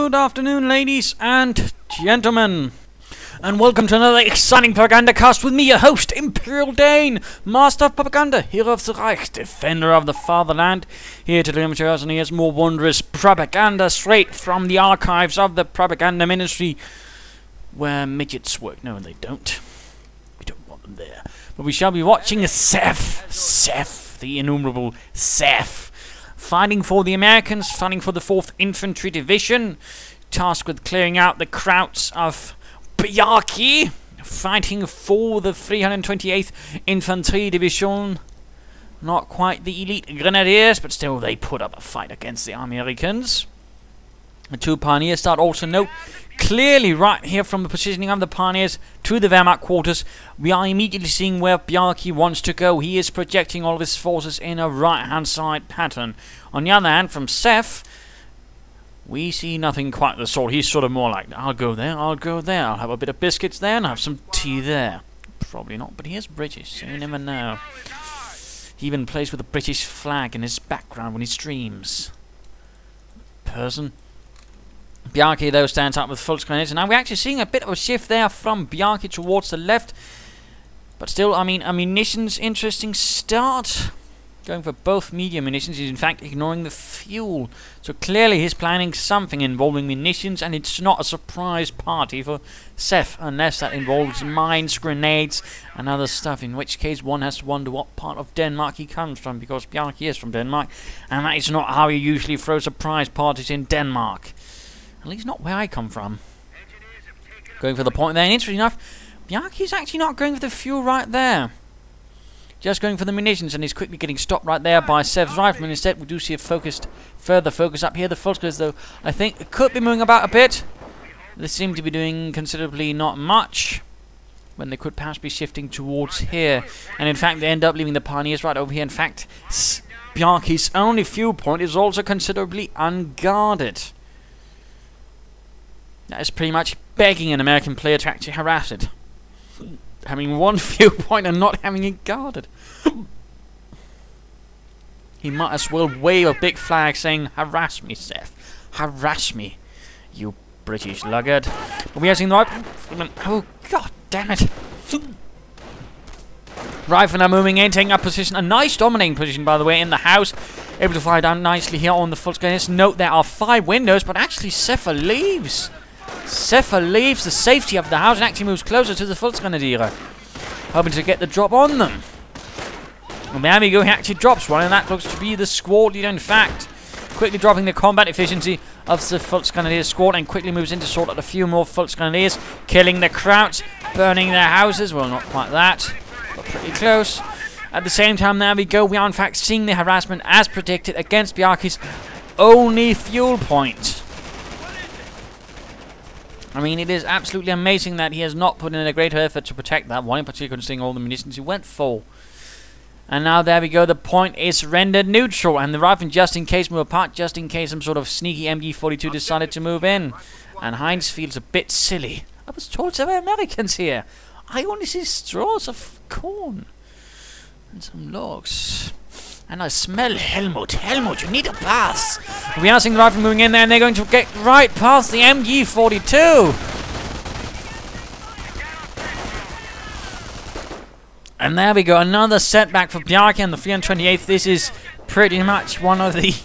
Good afternoon, ladies and gentlemen, and welcome to another exciting Propagandacast with me, your host, Embroiled, Master of Propaganda, Hero of the Reich, Defender of the Fatherland, here to deliver to us and here's more wondrous propaganda straight from the archives of the Propaganda Ministry, where midgets work. No, they don't. We don't want them there. But we shall be watching Seph, the innumerable Seph, fighting for the Americans, fighting for the 4th Infantry Division, tasked with clearing out the krauts of Bjarkey, fighting for the 328th Infantry Division. Not quite the elite grenadiers, but still they put up a fight against the Americans. The two pioneers start also note clearly right here from the positioning of the pioneers to the Wehrmacht quarters. We are immediately seeing where Bjarkey wants to go. He is projecting all of his forces in a right-hand side pattern. On the other hand, from Seph, we see nothing quite the sort. He's sort of more like, I'll go there, I'll have a bit of biscuits there, and I'll have some tea there. Probably not, but he is British, so you never know. He even plays with a British flag in his background when he streams. Person. Bjarkey, though, stands up with full grenades, and now we're actually seeing a bit of a shift there from Bjarkey towards the left. But still, I mean, munitions, interesting start. Going for both medium munitions. He's in fact ignoring the fuel. So clearly he's planning something involving munitions, and it's not a surprise party for Seph, unless that involves mines, grenades, and other stuff, in which case one has to wonder what part of Denmark he comes from, because Bjarkey is from Denmark, and that is not how you usually throw surprise parties in Denmark. At least not where I come from. Going for the point there, and interesting enough, Bjarkey's actually not going for the fuel right there. Just going for the munitions, and he's quickly getting stopped right there by Seph's rifleman. Instead, we do see a further focus up here. The Volksgrenadiers, though, I think it could be moving about a bit. They seem to be doing considerably not much, when they could perhaps be shifting towards here. And in fact, they end up leaving the pioneers right over here. In fact, Bjarkey's only fuel point is also considerably unguarded. That is pretty much begging an American player to actually harass it. Having one fuel point and not having it guarded. He might as well wave a big flag saying, "Harass me, Seph. Harass me, you British luggard." But we are seeing the rifleman. Oh, god damn it. Riflemen are moving in, taking up position. A nice dominating position, by the way, in the house. Able to fire down nicely here on the Volksgrenadiers. Note there are 5 windows, but actually Seph leaves. Seph leaves the safety of the house and actually moves closer to the Volksgrenadier, hoping to get the drop on them. And there we go, he actually drops one, and that looks to be the squad leader, in fact. Quickly dropping the combat efficiency of the Volksgrenadier squad, and quickly moves in to sort out a few more Volksgrenadiers, killing the krauts, burning their houses. Well, not quite that, but pretty close. At the same time, there we go, we are in fact seeing the harassment as predicted against Bjarkey's only fuel point. I mean, it is absolutely amazing that he has not put in a greater effort to protect that one, in particular considering all the munitions he went for. And now there we go, the point is rendered neutral, and the riflemen, just in case, move apart, just in case some sort of sneaky MG42 decided to move in. And Heinz feels a bit silly. I was told there were Americans here. I only see straws of corn and some logs. And I smell Helmut. Helmut, you need a bath. We are seeing the rifle moving in there, and they're going to get right past the MG42. And there we go, another setback for Bjarkey and the 328th. This is pretty much one of the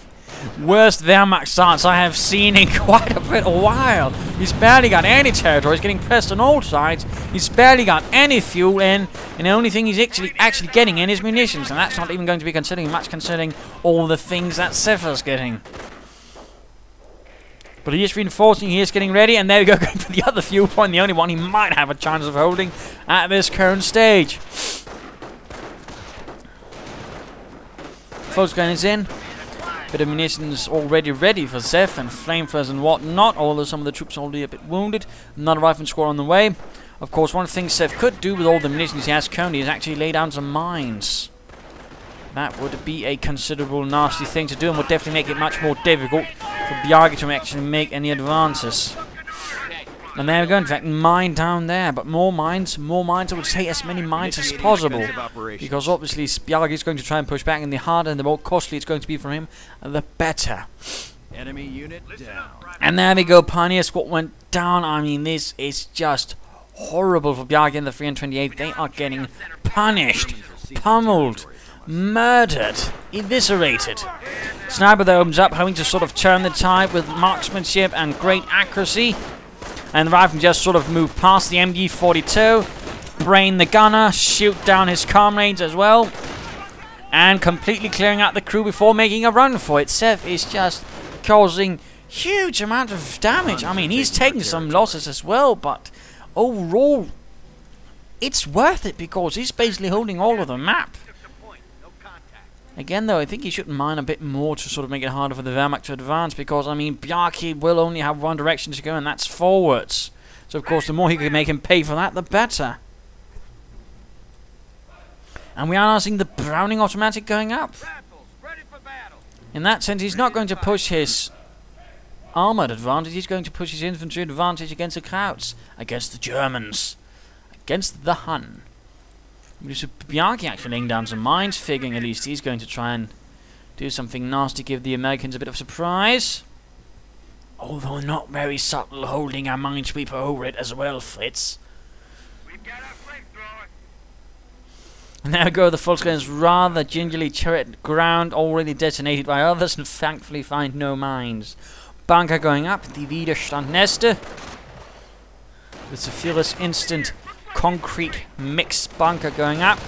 worst Wehrmacht starts I have seen in quite a bit of while. He's barely got any territory. He's getting pressed on all sides. He's barely got any fuel in, and the only thing he's actually getting in is munitions, and that's not even going to be considering much, considering all the things that Seph is getting. But he is reinforcing, he is getting ready, and there we go, going for the other fuel point, the only one he might have a chance of holding at this current stage. Volksgren is in. Bit of munitions already ready for Seph and flamethrowers and whatnot, although some of the troops are already a bit wounded. Another rifle squad on the way. Of course, one of the things Seph could do with all the munitions he has currently is actually lay down some mines. That would be a considerable nasty thing to do, and would definitely make it much more difficult for Bjarkey to actually make any advances. And there we go, in fact, mine down there, but more mines, I would say as many mines as possible. Because obviously Bjarkey is going to try and push back, and the harder and the more costly it's going to be for him, the better. Enemy unit down. And there we go, Pioneer Squad went down. I mean, this is just horrible for Bjarkey and the 328. They are getting punished, pummeled, murdered, eviscerated. Sniper there opens up, having to sort of turn the tide with marksmanship and great accuracy. And the rifleman just sort of move past the MG42, brain the gunner, shoot down his comrades as well, and completely clearing out the crew before making a run for it. Seph is just causing huge amount of damage. I mean, he's taking some losses as well, but overall, it's worth it because he's basically holding all of the map. Again, though, I think he should mine a bit more to sort of make it harder for the Wehrmacht to advance, because, I mean, Bjarkey will only have one direction to go, and that's forwards. So, of course, the more he can make him pay for that, the better. And we are now seeing the Browning automatic going up. In that sense, he's not going to push his armoured advantage, he's going to push his infantry advantage against the Krauts, against the Germans, against the Hun. Bjarkey actually laying down some mines, figuring at least he's going to try and do something nasty, give the Americans a bit of surprise. Although not very subtle, holding a minesweeper over it as well, Fritz. And there we go, the Volkswagen's rather gingerly turret ground, already detonated by others, and thankfully find no mines. Bunker going up, the Widerstand Neste. With Zephyrus instant concrete mix bunker going up.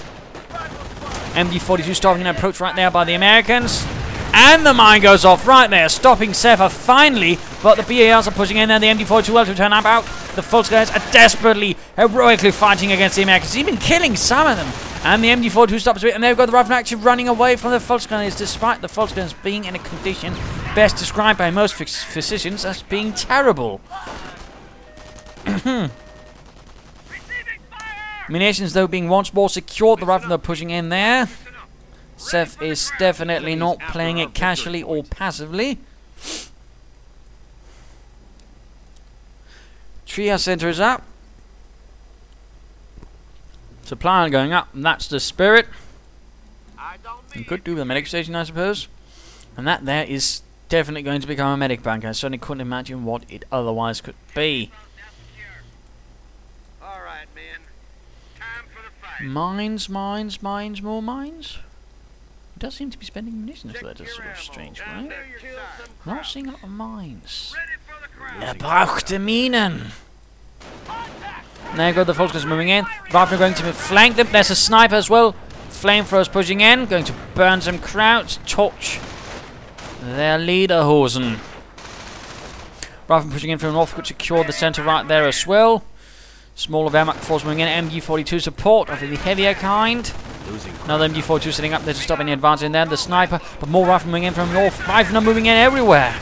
MD-42 stopping an approach right there by the Americans. And the mine goes off right there, stopping Seph finally, but the BARs are pushing in there. The MD-42 will to turn up out. The Volkswagens are desperately, heroically fighting against the Americans, even killing some of them. And the MD-42 stops a bit, and they've got the riflemen actually running away from the Volkswagens, despite the Volkswagens being in a condition best described by most physicians as being terrible. Munitions, though, being once more secured, the riflemen are pushing in there. Seph is definitely not playing it casually or passively. Trias center is up. Supply going up, and that's the spirit. You could do the medic station, I suppose. And that there is definitely going to become a medic bank. I certainly couldn't imagine what it otherwise could be. Mines, mines, mines, more mines. It does seem to be spending munitions for that, is sort of strange, right? I'm not seeing a lot of mines. Brauchte Minen! There you go, the Volkswagens moving in. Riflemen going to flank them. There's a sniper as well. Flamethrowers pushing in. Going to burn some Krauts. Torch their Lederhosen. Riflemen pushing in from the north. Could secure the center right there as well. Smaller Wehrmacht force moving in. MG-42 support of the heavier kind. Another MG-42 sitting up there to stop any advance in there. The sniper, but more riflemen moving in from north. Riflemen moving in everywhere.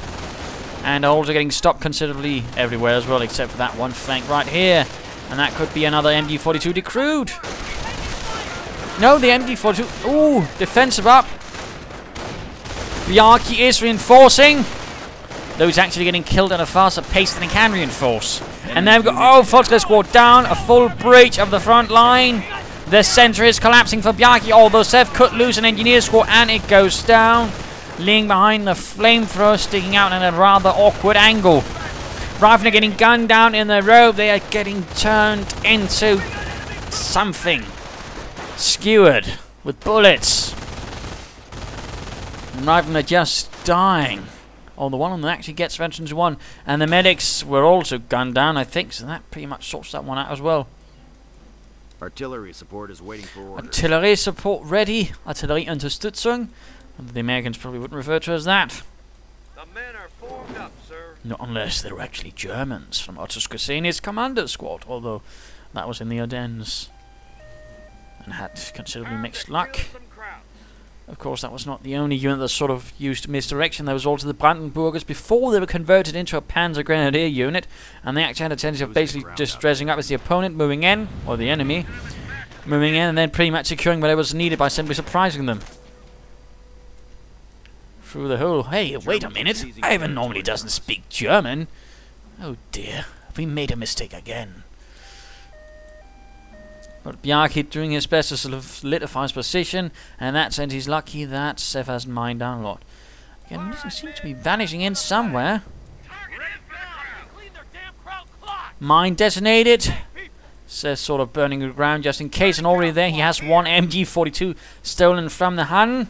And also getting stopped considerably everywhere as well, except for that one flank right here. And that could be another MG-42 decrewed. No, the MG-42. Ooh, defensive up. Bjarkey is reinforcing. Though he's actually getting killed at a faster pace than he can reinforce. And then we've got, oh, Volkswagen squad down. A full breach of the front line. The center is collapsing for Bjarkey, although Seph could lose an engineer squad, and it goes down. Leaning behind the flamethrower, sticking out at a rather awkward angle. Riflemen are getting gunned down in the road. They are getting turned into something. Skewered with bullets. And Riflemen are just dying. Oh, the one of them actually gets veterans one. And the medics were also gunned down, I think. So that pretty much sorts that one out as well. Artillery support is waiting for orders. Artillery support ready. Artillery Unterstützung. The Americans probably wouldn't refer to it as that. The men are formed up, sir. Not unless they were actually Germans from Otto Skorseni's Commander Squad, although that was in the Ardennes and had considerably mixed luck. Of course, that was not the only unit that sort of used misdirection. There was also the Brandenburgers before they were converted into a Panzer Grenadier unit, and they actually had a tendency of basically just dressing up as the opponent, moving in, or the enemy, moving in, and then pretty much securing whatever was needed by simply surprising them. Through the hole. Hey, wait a minute. Ivan normally doesn't speak German. Oh dear, we made a mistake again. But Bjarkey doing his best to solidify his position, and that sense he's lucky that Seph hasn't mined down a lot. The ammunition seems to be vanishing in somewhere. Mine detonated. Says sort of burning the ground just in case, and already there he has one MG42 stolen from the Hun.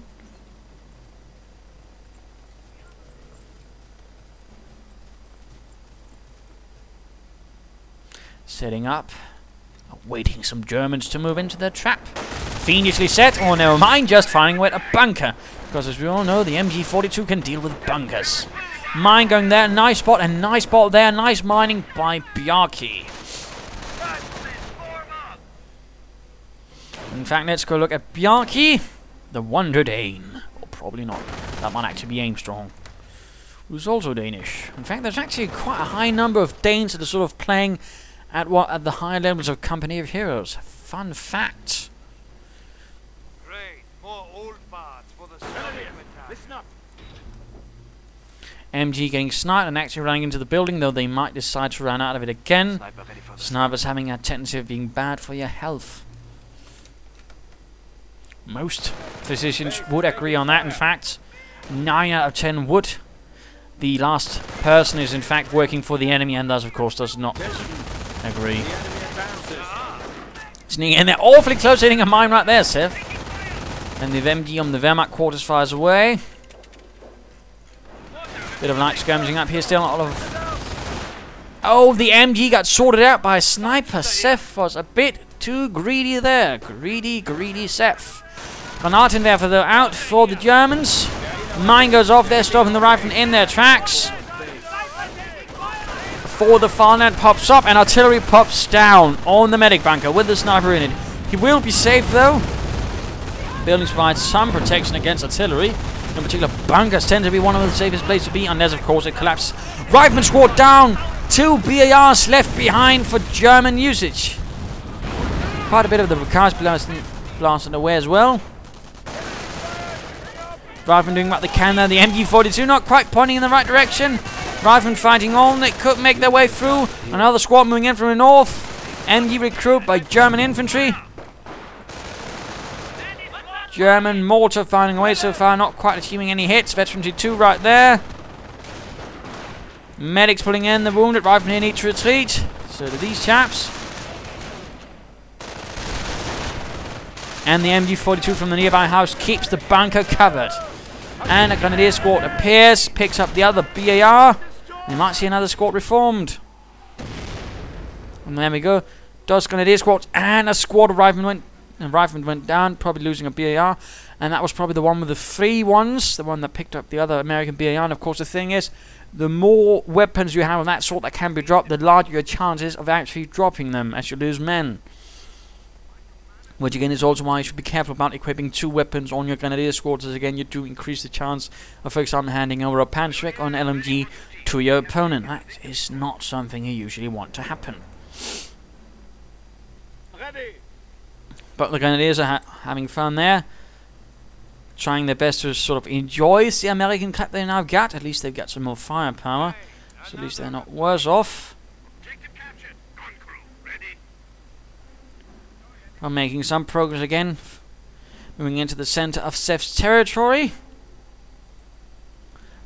Setting up, awaiting some Germans to move into their trap. Fiendishly set, or never mind, just firing away at a bunker. Because as we all know, the MG42 can deal with bunkers. Mine going there, nice spot, and nice spot there, nice mining by Bjarkey. In fact, let's go look at Bjarkey, the Wonder Dane. Or probably not, that might actually be Armstrong, who's also Danish. In fact, there's actually quite a high number of Danes that are sort of playing at the higher levels of Company of Heroes. Fun fact. Great, more old parts for the Soviet attack. Listen up. MG getting sniped and actually running into the building, though they might decide to run out of it again. Snipers having a tendency of being bad for your health. Most physicians would agree on that, in fact. 9 out of 10 would. The last person is in fact working for the enemy and thus of course does not agree. Sneaking in there, awfully close, hitting a mine right there, Seph. And the MG on the Wehrmacht quarters fires away. Bit of light skirmishing up here still, not a lot of... Oh, the MG got sorted out by a sniper. Seph was a bit too greedy there. Greedy Seph. Granatenwerfer though out for the Germans. Mine goes off there, stopping the riflemen in their tracks. Before the Fatherland pops up and artillery pops down on the medic bunker with the sniper in it. He will be safe though. Buildings provide some protection against artillery. In particular, bunkers tend to be one of the safest places to be, unless of course it collapses. Rifleman squad down. 2 BARs left behind for German usage. Quite a bit of the cars blasted away as well. Rifleman doing what they can there. The MG42 not quite pointing in the right direction. Rifleman fighting on. They could make their way through. Another squad moving in from the north. MG recruit by German infantry. German mortar firing away so far, not quite achieving any hits. Veteran 2 right there. Medics pulling in the wounded. Riflemen need to retreat. So do these chaps. And the MG42 from the nearby house keeps the bunker covered. And a Grenadier squad appears, picks up the other BAR. You might see another squad reformed. And there we go. Does Grenadier squads and a squad of riflemen went down, probably losing a BAR. And that was probably the one with the 3 ones, the one that picked up the other American BAR. And of course the thing is, the more weapons you have of that sort that can be dropped, the larger your chances of actually dropping them as you lose men. Which again is also why you should be careful about equipping 2 weapons on your Grenadier squads, as again you do increase the chance of, for example, handing over a Panzers or an LMG to your opponent. That is not something you usually want to happen. Ready. But the Grenadiers are having fun there, trying their best to sort of enjoy the American clap they now got. At least they've got some more firepower, so at least they're not worse off. We're making some progress again, moving into the center of Seph's territory.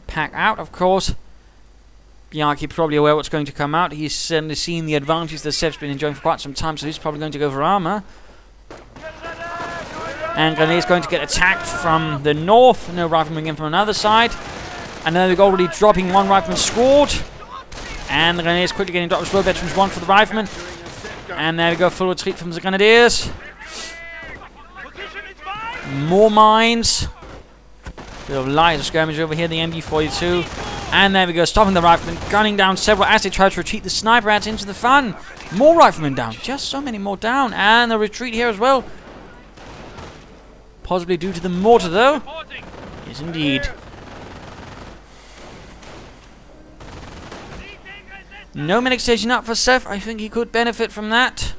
Pack out, of course. Bjarkey probably aware what's going to come out. He's certainly seen the advantage that Seph's been enjoying for quite some time, so he's probably going to go for armor. And Grenadier's going to get attacked from the north. No rifleman in from another side. And then they're already dropping 1 rifleman squad. And the Grenadiers quickly getting dropped as well. Veterans 1 for the riflemen. And there we go, full retreat from the Grenadiers. More mines. Bit of light skirmish over here, the MG42. And there we go, stopping the riflemen, gunning down several as they try to retreat. The sniper adds into the fun. More riflemen down, just so many more down. And the retreat here as well. Possibly due to the mortar though. Yes indeed. No medic station up for Seph. I think he could benefit from that.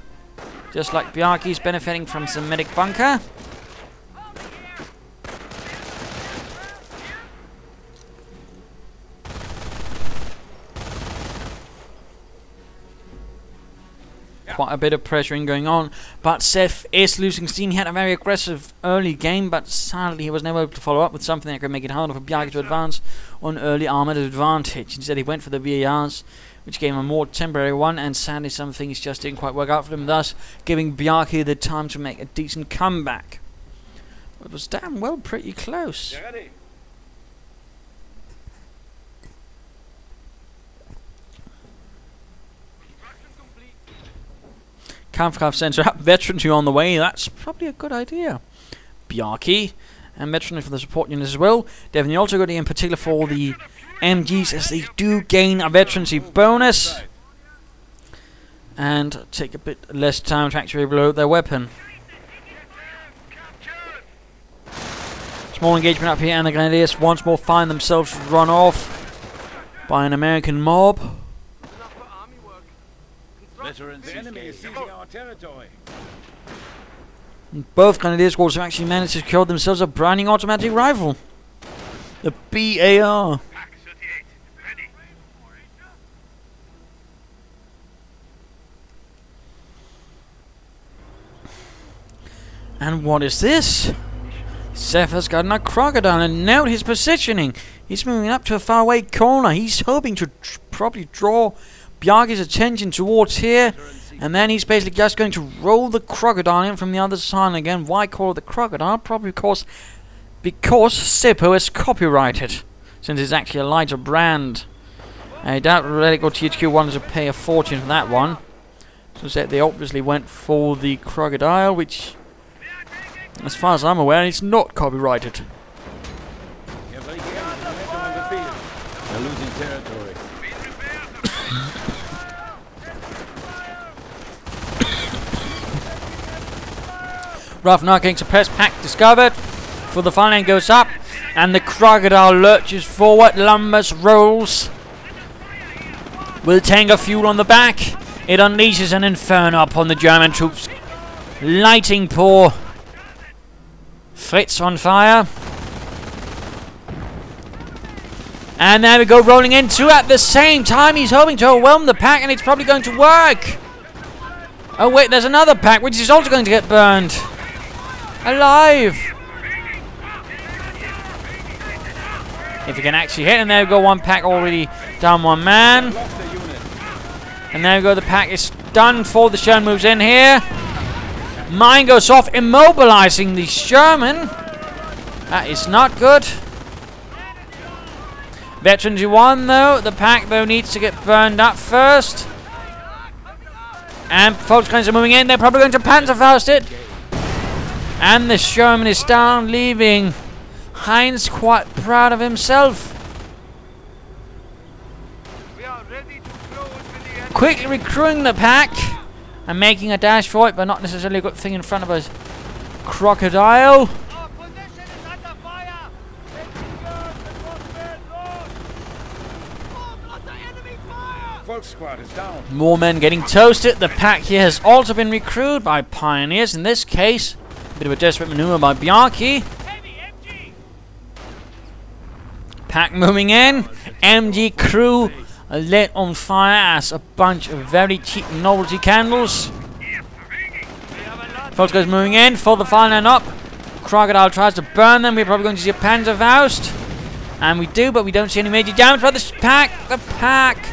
Just like Bjarkey's benefiting from some medic bunker. quite a bit of pressuring going on, but Seph is losing steam. He had a very aggressive early game, but sadly he was never able to follow up with something that could make it harder for Bjarkey to advance on early armoured advantage. Instead he went for the VARs, which gave him a more temporary one, and sadly some things just didn't quite work out for him, thus giving Bjarkey the time to make a decent comeback. It was damn well pretty close. Kampfkraft sensor up, veteranry on the way, that's probably a good idea. Bjarkey and veteranry for the support units as well. Definitely also good in particular for the MGs, as they do gain a veterancy bonus and take a bit less time to actually reload their weapon. Small engagement up here, and the Grenadiers once more find themselves run off by an American mob. The enemy is seizing our territory. Both Grenadier squads have actually managed to secure themselves a Browning automatic rifle, the BAR. And what is this? Seph has gotten a crocodile, and note his positioning. He's moving up to a faraway corner. He's hoping to probably draw Bjarkey's attention towards here, and then he's basically just going to roll the crocodile in from the other side. And again, why call it the crocodile? Probably because Seppo is copyrighted, since it's actually a lighter brand. I doubt Relic THQ wanted to pay a fortune for that one, so they obviously went for the crocodile, which, as far as I'm aware, it's not copyrighted. They're losing territory. Rough knocking, suppressed pack discovered. For the final lane goes up, and the crocodile lurches forward. Lumbers rolls with tanker fuel on the back. It unleashes an inferno upon the German troops, lighting poor Fritz on fire. And there we go, rolling in two at the same time. He's hoping to overwhelm the pack, and it's probably going to work. Oh wait, there's another pack which is also going to get burned alive. If you can actually hit, and there we go, one pack already down, one man. And there we go, the pack is done for the Sherman moves in here. Mine goes off, immobilizing the Sherman. That is not good. Veterans you won though. The pack though needs to get burned up first. And Volkskriegs are moving in. They're probably going to Panzerfaust it. And the Sherman is down, leaving Heinz quite proud of himself. We are ready to close with the enemy. Quickly recruiting the pack and making a dash for it, but not necessarily a good thing in front of us. Crocodile. Our position is under fire. Taking guard, the crossmen, Lord. Oh, under enemy fire. Volkssquad is down. More men getting toasted. The pack here has also been recruited by pioneers. In this case, a bit of a desperate maneuver by Bjarkey. Heavy MG. Pack moving in. MG crew lit on fire as a bunch of very cheap novelty candles. Folks goes moving in for the final line up. Crocodile tries to burn them. We're probably going to see a Panzerfaust. And we do, but we don't see any major damage. But the pack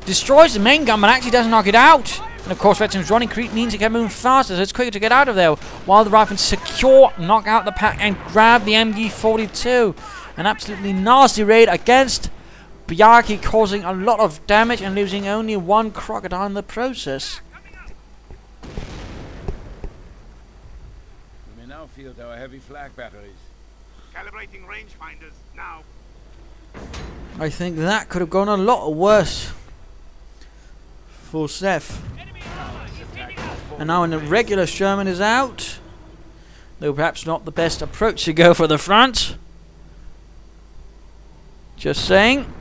destroys the main gun, but actually doesn't knock it out. And of course, Veterans running creep means it can move faster, so it's quicker to get out of there. While the Rifles secure, knock out the pack, and grab the MG42. An absolutely nasty raid against Bjarkey, causing a lot of damage and losing only one crocodile in the process. We may now field our heavy flag batteries. Calibrating rangefinders now. I think that could have gone a lot worse for Seph. And now when the regular Sherman is out, though perhaps not the best approach to go for the front. Just saying.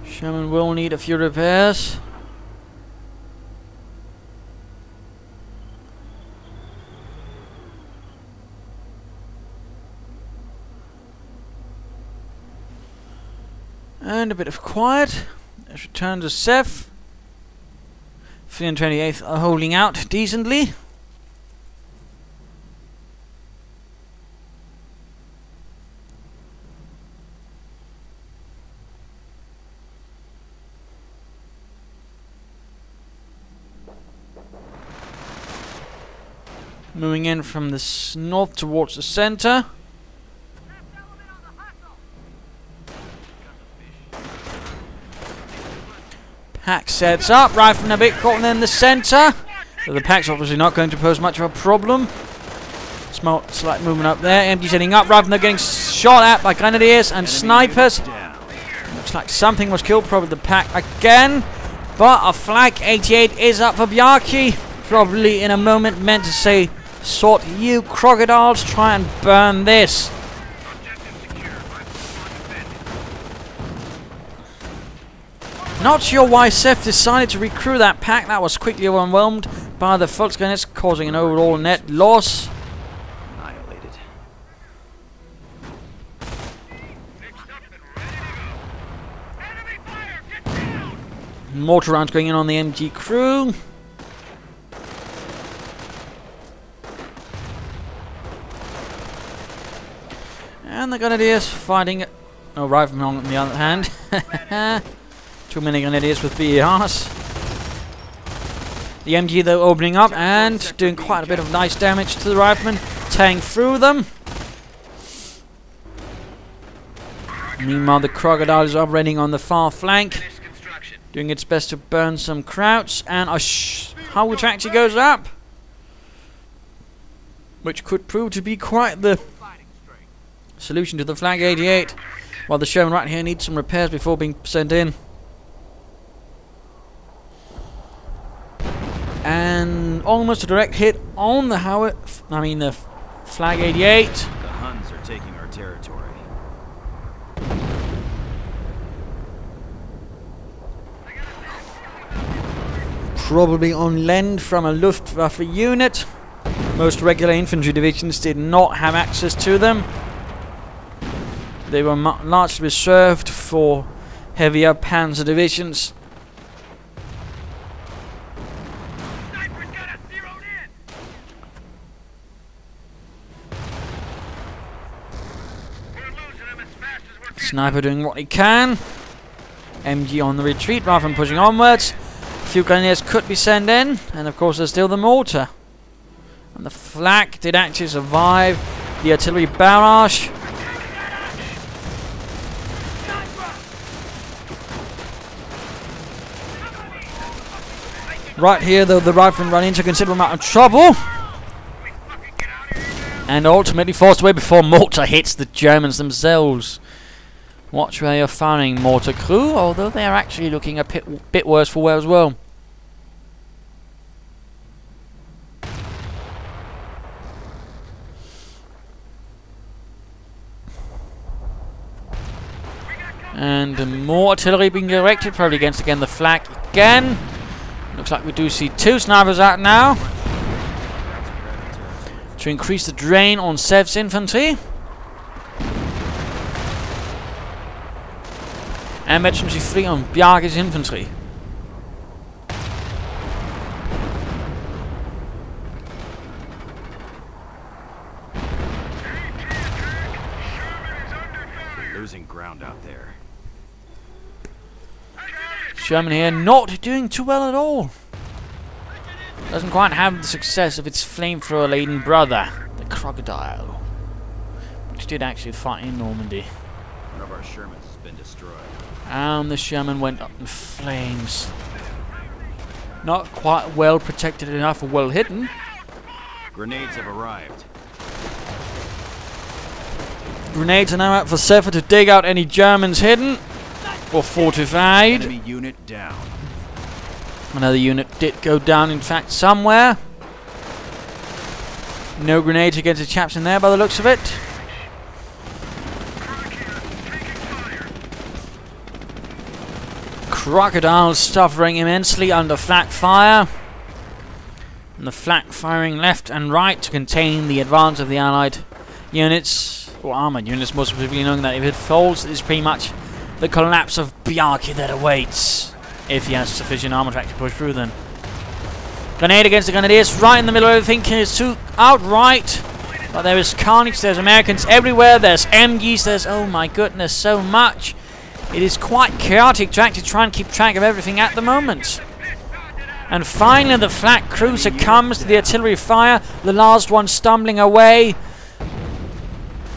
Sherman will need a few repairs. And a bit of quiet. Let's return to Seph. 328th are holding out decently. Moving in from the north towards the center. Pack sets up, rifling a bit caught in the center. So the pack's obviously not going to pose much of a problem. Small slight movement up there. MG setting up, rifling, they're getting shot at by grenadiers and snipers. Looks like something was killed, probably the pack again. But a Flak 88 is up for Bjarkey. Probably in a moment meant to say, sort you crocodiles, try and burn this. Not sure why Seph decided to recruit that pack. That was quickly overwhelmed by the Volksgunners, causing an overall net loss. Annihilated. Mortar rounds going in on the MG crew. And the Grenadiers fighting. No, riflemen on the other hand. Too many Grenadiers with BARs. The MG though opening up and doing quite a bit of nice damage to the riflemen, tearing through them. Meanwhile, the Crocodile is operating on the far flank, doing its best to burn some krauts, and a Howitzer tractor goes up, which could prove to be quite the solution to the Flak 88. While the Sherman right here needs some repairs before being sent in. And almost a direct hit on the the Flak 88. The Huns are taking our territory. Probably on lend from a Luftwaffe unit. Most regular infantry divisions did not have access to them. They were largely reserved for heavier Panzer divisions. Sniper doing what he can. MG on the retreat rather than pushing onwards. A few Grenadiers could be sent in, and of course there's still the mortar. And the Flak did actually survive the artillery barrage. Right here though, the riflemen run into a considerable amount of trouble. And ultimately forced away before mortar hits the Germans themselves. Watch where you're firing, mortar crew, although they are actually looking a bit worse for wear as well. And more artillery being directed, probably against again the Flak again. Looks like we do see two snipers out now to increase the drain on Seph's infantry. And veterans free on Bjarkey's infantry. We're losing ground out there. Sherman here not doing too well at all. Doesn't quite have the success of its flamethrower-laden brother, the Crocodile, which did actually fight in Normandy. One of our Shermans has been destroyed. And the Sherman went up in flames. Not quite well protected enough or well hidden. Grenades have arrived. Grenades are now out for Seph to dig out any Germans hidden or fortified. Enemy unit down. Another unit did go down, in fact, somewhere. No grenades against the chaps in there by the looks of it. Crocodile suffering immensely under flak fire. And the flak firing left and right to contain the advance of the Allied units, or armoured units, more specifically, knowing that if it falls, it's pretty much the collapse of Bjarkey that awaits, if he has sufficient armor to actually push through them. Grenade against the Grenadiers, right in the middle of everything. It's too outright. But there is carnage, there's Americans everywhere, there's MGs, there's, oh my goodness, so much. It is quite chaotic to actually try and keep track of everything at the moment. And finally the flak crew succumbs to the artillery fire, the last one stumbling away,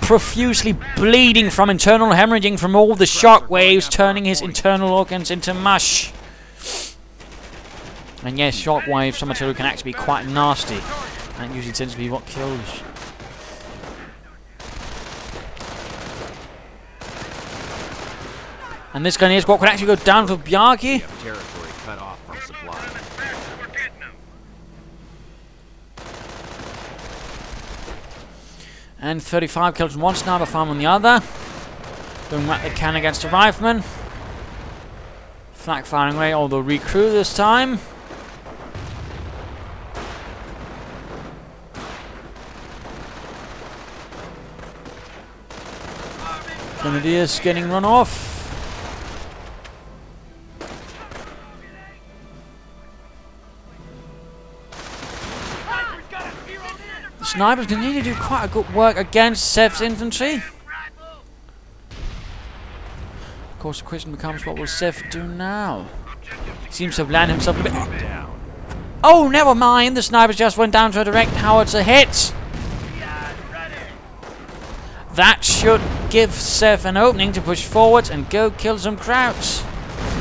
profusely bleeding from internal hemorrhaging from all the shock waves, turning his internal organs into mush. And yes, shock waves from artillery can actually be quite nasty. That usually tends to be what kills. And this Grenadier squad could actually go down for Bjarkey. Territory cut off from supply. And 35 kills on one, sniper farm on the other. Doing what they can against the rifleman. Flak firing away, although recrew this time. Grenadiers getting run off. The snipers continue to do quite a good work against Seph's infantry. Of course, the question becomes, what will Seph do now? He seems to have landed himself a bit. Oh, never mind. The snipers just went down to a direct howitzer hit. That should give Seph an opening to push forward and go kill some Krauts.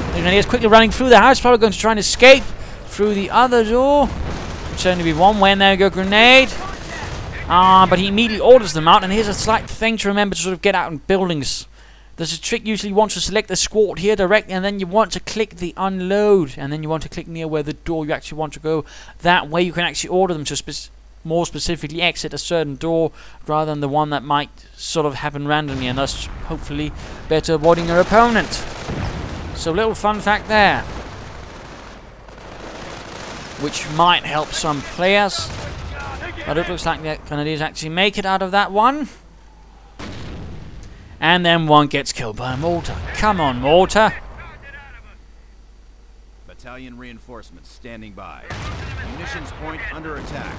The Grenadiers quickly running through the house, probably going to try and escape through the other door. Would certainly be one way, and there we go, grenade. But he immediately orders them out, and here's a slight thing to remember to sort of get out in buildings. There's a trick usually you want to select the squad here directly, and then you want to click the unload, and then you want to click near where the door you actually want to go. That way you can actually order them to more specifically exit a certain door rather than the one that might sort of happen randomly, and thus hopefully better avoiding your opponent. So little fun fact there, which might help some players. But it looks like the Grenadiers actually make it out of that one. And then one gets killed by a mortar. Come on, mortar. Battalion reinforcements standing by. Munitions point under attack.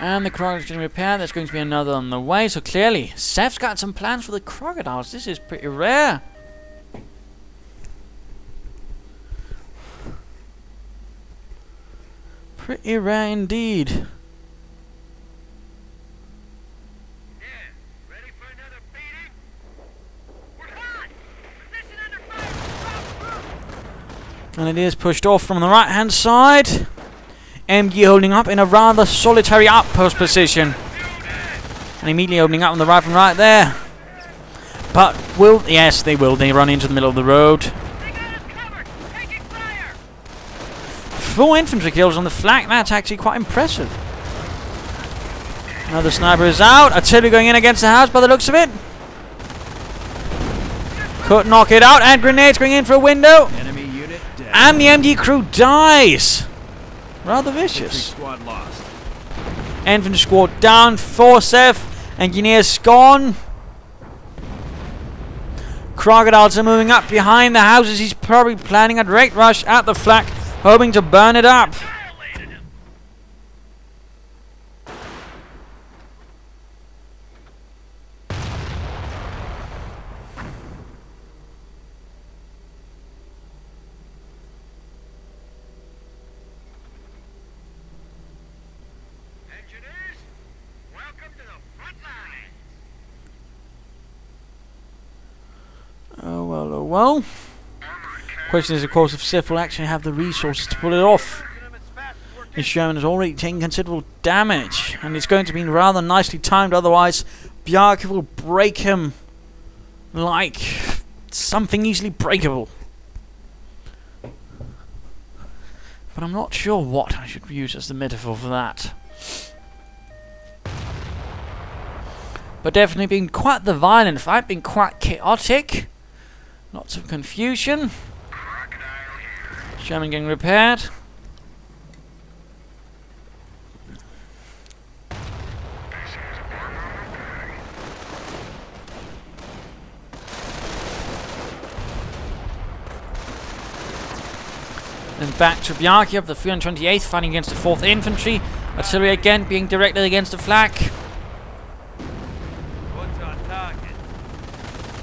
And the crocodile's going to repair. There's going to be another on the way. So clearly, Seph's got some plans for the crocodiles. This is pretty rare. Pretty rare indeed. And it is pushed off from the right hand side. MG holding up in a rather solitary outpost position. And immediately opening up on the right and right there. But will... Yes, they will. They run into the middle of the road. 4 infantry kills on the flank. That's actually quite impressive. Another sniper is out. Artillery going in against the house by the looks of it. Could knock it out. And grenades going in for a window. Enemy unit dead. And the MG crew dies. Rather vicious. Squad lost. Infantry squad down, 4 Seph. Engineers gone. Crocodiles are moving up behind the houses. He's probably planning a direct rush at the flak, hoping to burn it up. Oh well, oh well. Question is, of course, if Seph will actually have the resources to pull it off. His Sherman has already taken considerable damage, and it's going to be rather nicely timed, otherwise Bjarkey will break him like something easily breakable. But I'm not sure what I should use as the metaphor for that. But definitely been quite the violent fight, been quite chaotic. Lots of confusion. Sherman getting repaired. Then back to Bjarkey of the 328th, fighting against the 4th Infantry. Artillery again being directed against the flak. What's our target?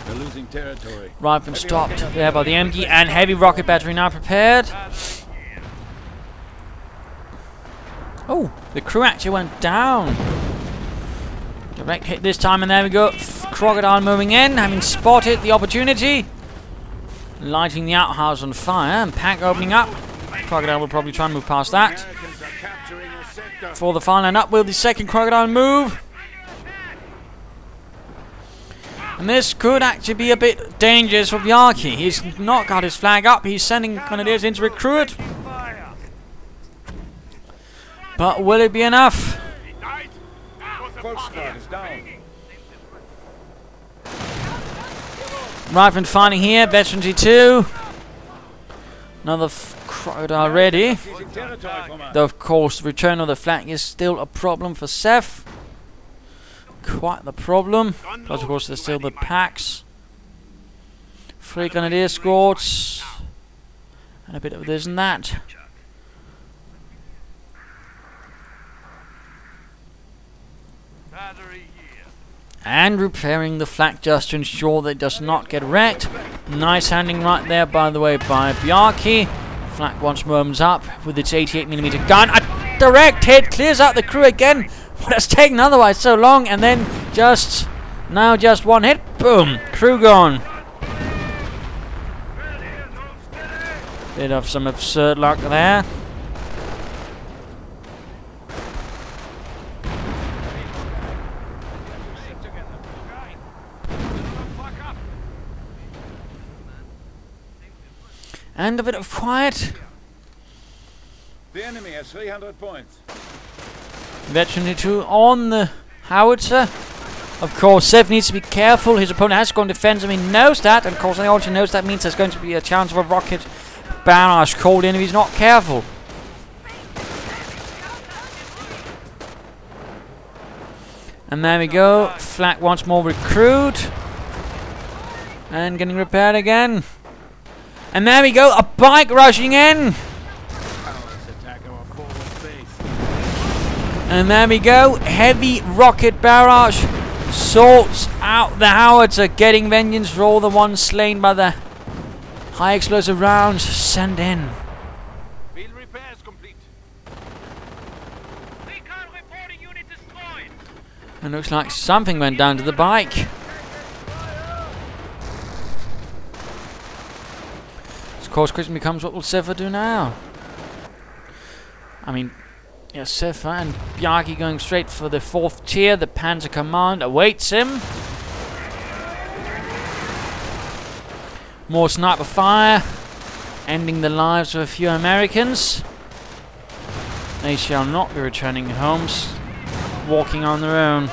They're losing territory. Rifleman stopped there by the MD, and heavy rocket battery now prepared. Oh, the crew actually went down. Direct hit this time, and there we go. Crocodile moving in, having spotted the opportunity. Lighting the outhouse on fire, and pack opening up. Crocodile will probably try and move past that. Americans are capturing a sector. For the final line up, will the second Crocodile move? And this could actually be a bit dangerous for Bjarkey. He's not got his flag up. He's sending Grenadiers in to recruit. But will it be enough? Volksguard is down. Rifleman fighting here. Veteran 2. Another Crocodile ready. Seizing territory from us. Though, of course, the return of the flag is still a problem for Seph. Quite the problem. Plus, of course, there's still the packs. 3 Grenadier squads. And a bit of this and that. And repairing the flak just to ensure that it does not get wrecked. Nice handling right there, by the way, by Bjarkey. Flak once warms up with its 88mm gun. A direct hit clears out the crew again. What has taken otherwise so long, and then just one hit. Boom, crew gone. Bit of some absurd luck there. And a bit of quiet. The enemy has 300 points. Veteran 2 on the howitzer. Of course, Seph needs to be careful. His opponent has gone defensive. He knows that. And of course, he also knows that means there's going to be a chance of a rocket barrage called in if he's not careful. And there we go. Flak once more recruit. And getting repaired again. And there we go. A bike rushing in. And there we go. Heavy rocket barrage sorts out the howitzer, getting vengeance for all the ones slain by the high explosive rounds sent in. Field repairs complete. Recon reporting unit destroyed. And looks like something went down to the bike. Of course, question becomes, what will Seph do now? I mean, yes, Seph and Bjarkey going straight for the 4th tier. The Panzer command awaits him. More sniper fire, ending the lives of a few Americans. They shall not be returning home, walking on their own.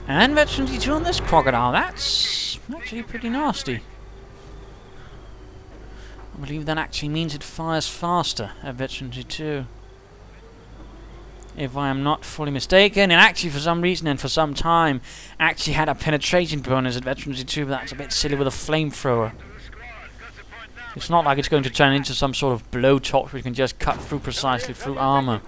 And Veteran 2 on this Crocodile. That's actually pretty nasty. I believe that actually means it fires faster at Veteran 2. If I am not fully mistaken. And actually, for some reason and for some time, actually had a penetration bonus at Veteran 2, but that's a bit silly with a flamethrower. It's not like it's going to turn into some sort of blowtorch where you can just cut through precisely through armor.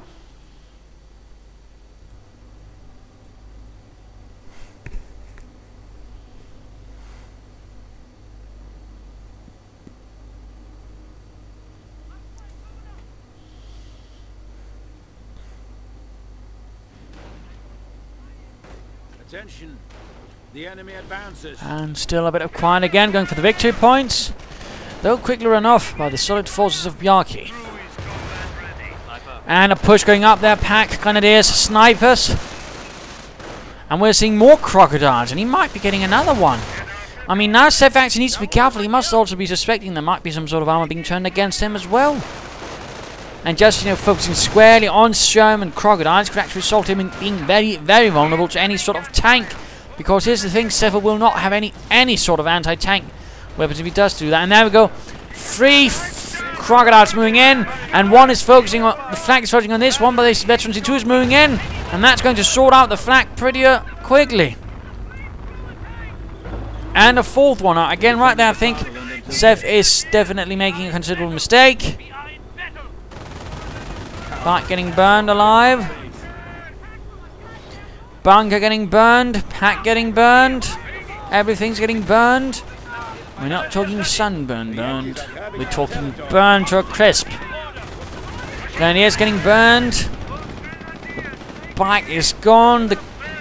Attention, the enemy advances. And still a bit of quiet again, going for the victory points. Though quickly run off by the solid forces of Bjarkey. And a push going up there, pack, Grenadiers, snipers. And we're seeing more Crocodiles, and he might be getting another one. I mean, now Seph actually needs to be careful. He must also be suspecting there might be some sort of armor being turned against him as well. And just, you know, focusing squarely on Sherman crocodiles could actually result in him in being very, very vulnerable to any sort of tank. Because here's the thing, Seph will not have any sort of anti-tank weapons if he does do that. And there we go. 3 crocodiles moving in, and one is focusing on the flank is focusing on this one, but this veteran C2 is moving in, and that's going to sort out the flank pretty quickly. And a 4th one again right there. I think Seph is definitely making a considerable mistake. But getting burned alive. Bunker getting burned. Pack getting burned. Everything's getting burned. We're not talking sunburn burned. We're talking burned to a crisp. Grenadiers getting burned. The bike is gone. The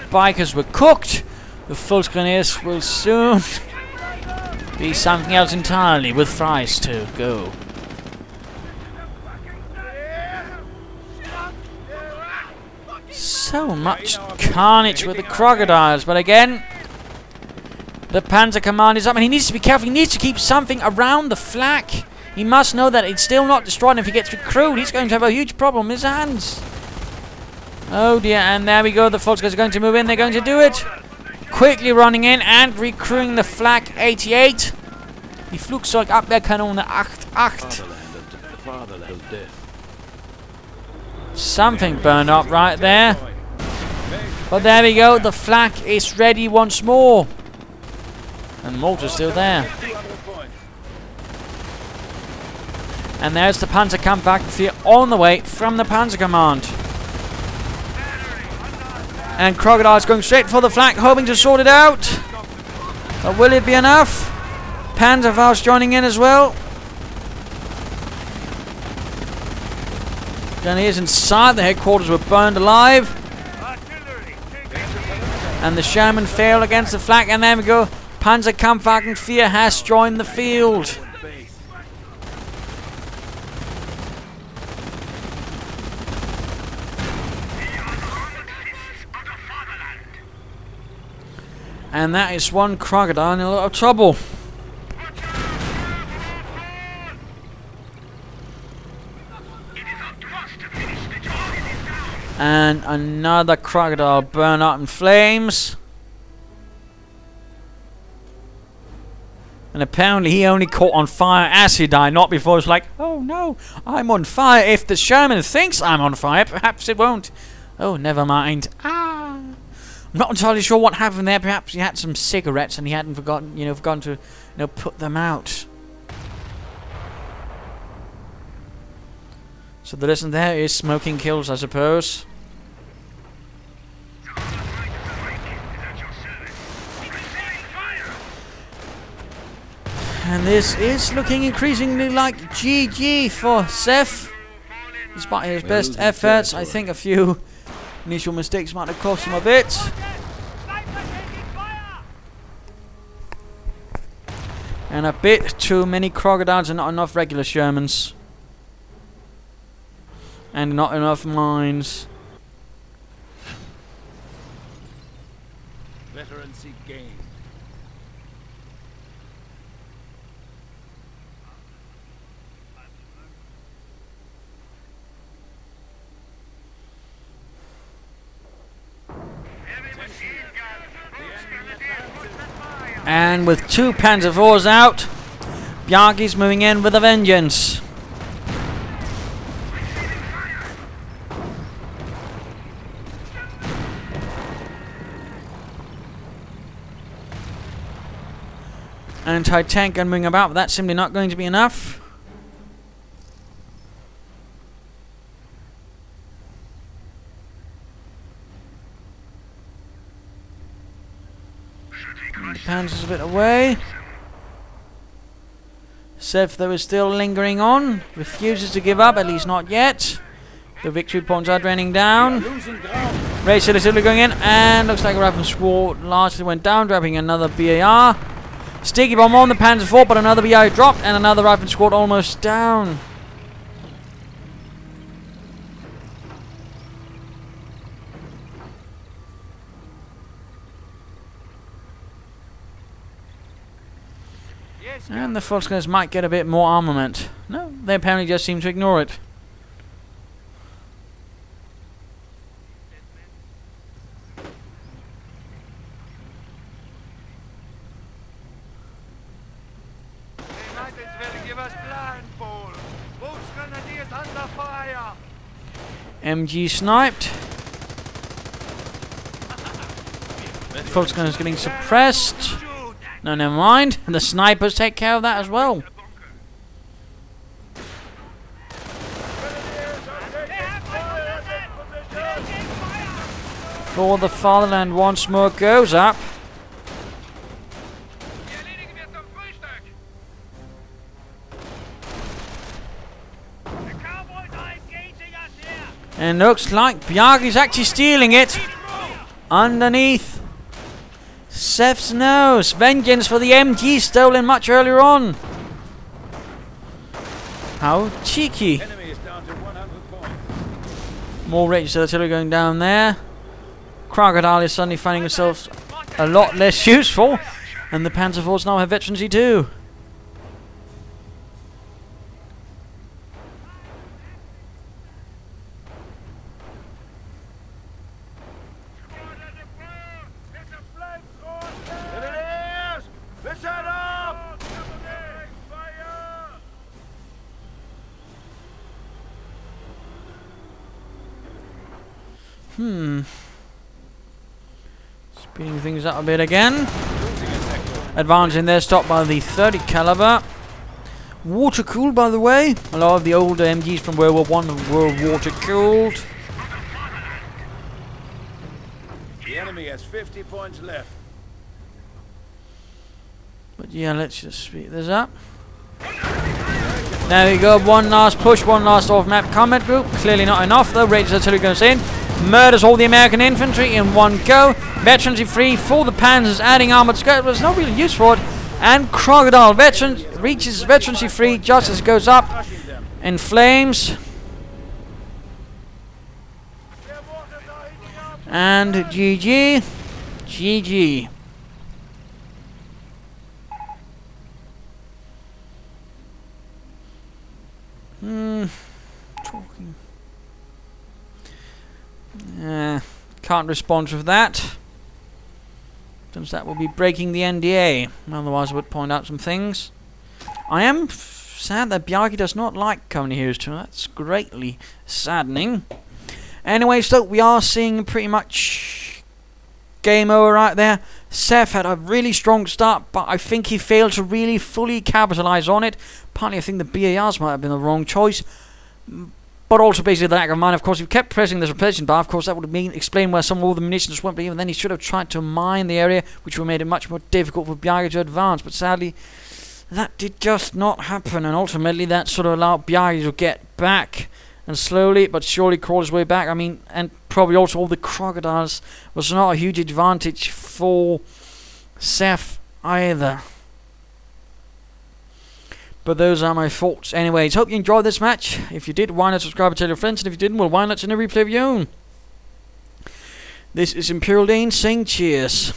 bikers were cooked. The Fulls Grenadiers will soon be something else entirely, with fries to go. So much carnage with the crocodiles, but again, the Panzer command is up, and he needs to be careful. He needs to keep something around the flak. He must know that it's still not destroyed, and if he gets recruited, he's going to have a huge problem in his hands. Oh dear, and there we go. The Volksguards are going to move in. They're going to do it. Quickly running in and recruiting the flak 88. Die Flugzeugabwehrkanone 88. Something burned up right there. But there we go. The flak is ready once more. And mortar's still there. And there's the Panzerkampfwagen on the way from the Panzer Command. And Crocodile's going straight for the flank, hoping to sort it out. But will it be enough? Panzerfaust joining in as well. Grenadiers inside the headquarters were burned alive. And the Sherman failed against the flank. And there we go. Panzerkampfwagen 4 has joined the field. And that is one crocodile in a lot of trouble. And another crocodile burned up in flames. And apparently he only caught on fire as he died, not before it's like, oh no, I'm on fire. If the Sherman thinks I'm on fire, perhaps it won't. Oh, never mind. I'm not entirely sure what happened there. Perhaps he had some cigarettes and he hadn't forgotten to, put them out. So the lesson there is smoking kills, I suppose. And this is looking increasingly like GG for Seph. Despite his best efforts, I think a few initial mistakes might have cost him a bit. And a bit too many crocodiles and not enough regular Shermans. And not enough mines. Veterancy gained. And with 2 Panzer IVs out, Bjarkey's moving in with a vengeance. Anti-tank gun moving about, but that's simply not going to be enough. The Panzer's a bit away. Seph, though, is still lingering on. Refuses to give up, at least not yet. The victory points are draining down. Racer is still going in, and looks like a Rifle Squad largely went down, dropping another BAR. Sticky bomb on the Panzer IV, but another BAR dropped, and another Rifle Squad almost down. And the Volksgunners might get a bit more armament. No, they apparently just seem to ignore it. MG sniped. Volksgunners getting suppressed. No, never mind. The snipers take care of that as well. For the fatherland once more goes up. And looks like Bjarkey's actually stealing it. Underneath Seph's nose. Vengeance for the MG stolen much earlier on. How cheeky. Enemy is down to 100 points. More Rangers artillery going down there. Crocodile is suddenly finding himself a lot less useful. And the Panzer force now have veterancy too. Speeding things up a bit again. Advancing there, stopped by the 30 caliber. Water cooled, by the way. A lot of the older MGs from World War I were water cooled. The enemy has 50 points left. But yeah, let's just speed this up. There we go, one last push, one last off-map combat group. Clearly not enough though. Rangers artillery goes in. Murders all the American infantry in one go. Veterancy free for the Panzers, adding armored skirt. There's no real use for it. And Crocodile reaches veterancy free just as it goes up in flames. And GG. GG. Talking. Can't respond to that. Since that will be breaking the NDA. Otherwise I would point out some things. I am sad that Bjarkey does not like Company Heroes 2. That's greatly saddening. Anyway, so we are seeing pretty much game over right there. Seph had a really strong start, but I think he failed to really fully capitalize on it. Partly I think the BARs might have been the wrong choice. But also basically the lack of mine. Of course, if he kept pressing this replenishment bar, of course that would have explained where some of all the munitions went. But even then he should have tried to mine the area, which would have made it much more difficult for Bjarkey to advance. But sadly, that did just not happen. And ultimately that sort of allowed Bjarkey to get back. And slowly but surely crawl his way back. I mean, and probably also all the crocodiles was not a huge advantage for Seph either. But those are my thoughts. Anyways, hope you enjoyed this match. If you did, why not subscribe and tell your friends? And if you didn't, well, why not send a replay of your own? This is Imperial Dane saying cheers.